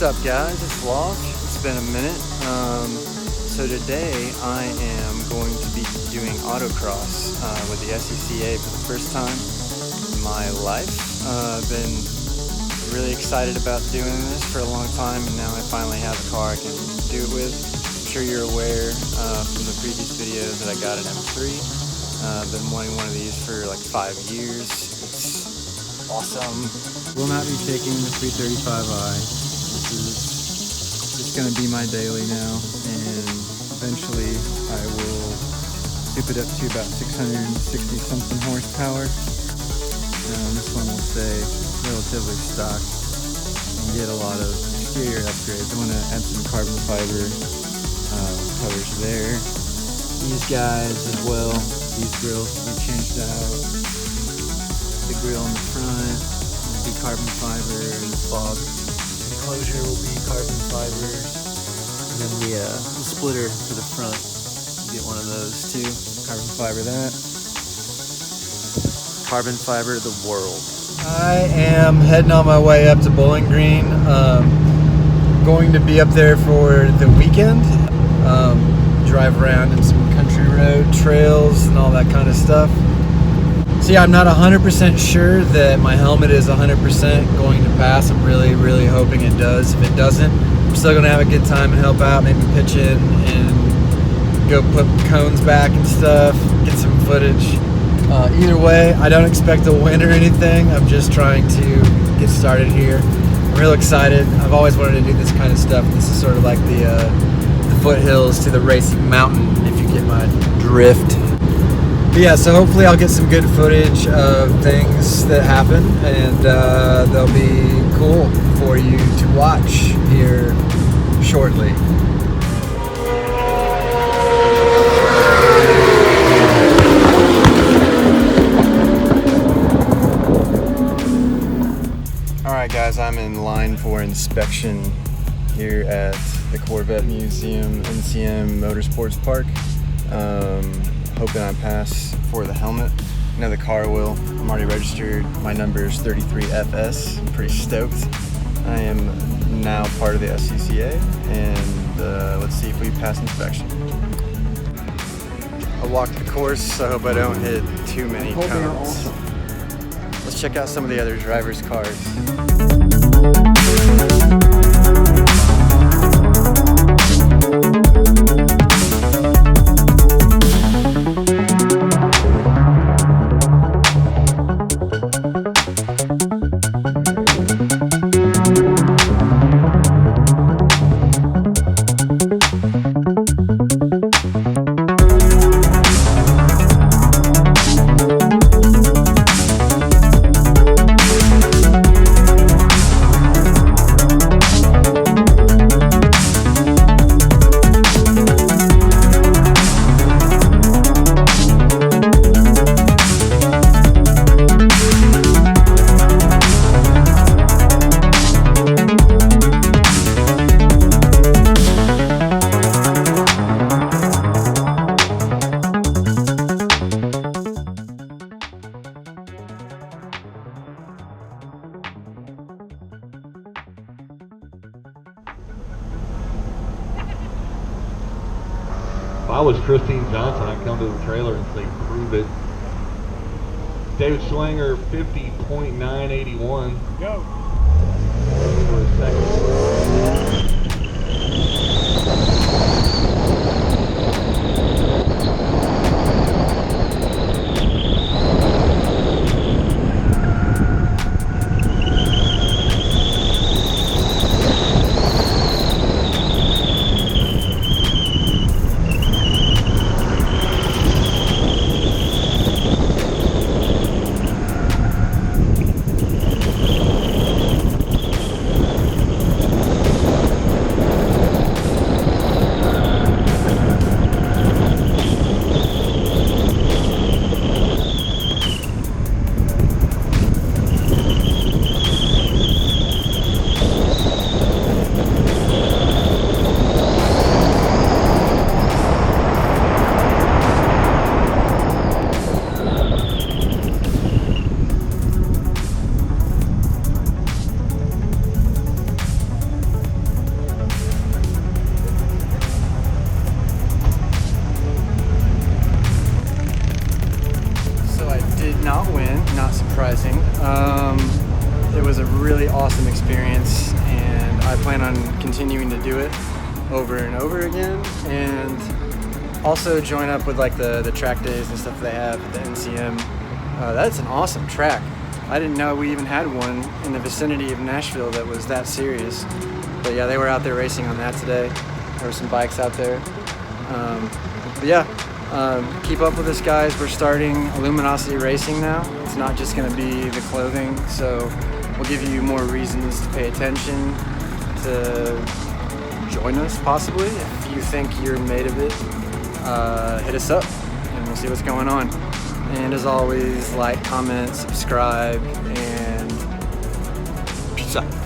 up guys, it's Log. It's been a minute. So today I am going to be doing autocross with the SCCA for the first time in my life. I've been really excited about doing this for a long time, and now I finally have a car I can do it with. I'm sure you're aware from the previous videos that I got an M3. I've been wanting one of these for like 5 years. It's awesome. Will not be taking the 335i. This is just going to be my daily now, and eventually I will soup it up to about 660 something horsepower. This one will stay relatively stock and get a lot of exterior upgrades. I want to add some carbon fiber covers there. These guys as well, these grills will be changed out. The grill in the front will be carbon fiber, and the fog enclosure will be carbon fiber. And then the splitter for the front, get one of those too. Carbon fiber that. Carbon fiber the world. I am heading on my way up to Bowling Green. Going to be up there for the weekend. Drive around in some country road trails and all that kind of stuff. So yeah, I'm not 100% sure that my helmet is 100% going to pass. I'm really hoping it does. If it doesn't, I'm still going to have a good time and help out, maybe pitch in and go put cones back and stuff, get some footage. Either way, I don't expect to win or anything. I'm just trying to get started here. I'm real excited. I've always wanted to do this kind of stuff. This is sort of like the foothills to the racing mountain, if you get my drift. But yeah, so hopefully I'll get some good footage of things that happen, and they'll be cool for you to watch here shortly. Alright guys, I'm in line for inspection here at the Corvette Museum, NCM Motorsports Park. Hoping I pass for the helmet. I know the car will. I'm already registered. My number is 33FS. I'm pretty stoked. I am now part of the SCCA, and let's see if we pass inspection. I walked the course, so I hope I don't hit too many cones. Let's check out some of the other drivers' cars. If I was Christine Johnson, I'd come to the trailer and say, prove it. David Schwanger, 50.981. Go. For a second. really awesome experience, and I plan on continuing to do it over and over again, and also join up with like the track days and stuff they have at the NCM. That's an awesome track. I didn't know we even had one in the vicinity of Nashville that was that serious. But yeah, they were out there racing on that today. There were some bikes out there. But yeah, keep up with us, guys. We're starting Luminosity Racing now. It's not just going to be the clothing, so we'll give you more reasons to pay attention, to join us possibly. If you think you're made of it, hit us up and we'll see what's going on. And as always, like, comment, subscribe, and peace out.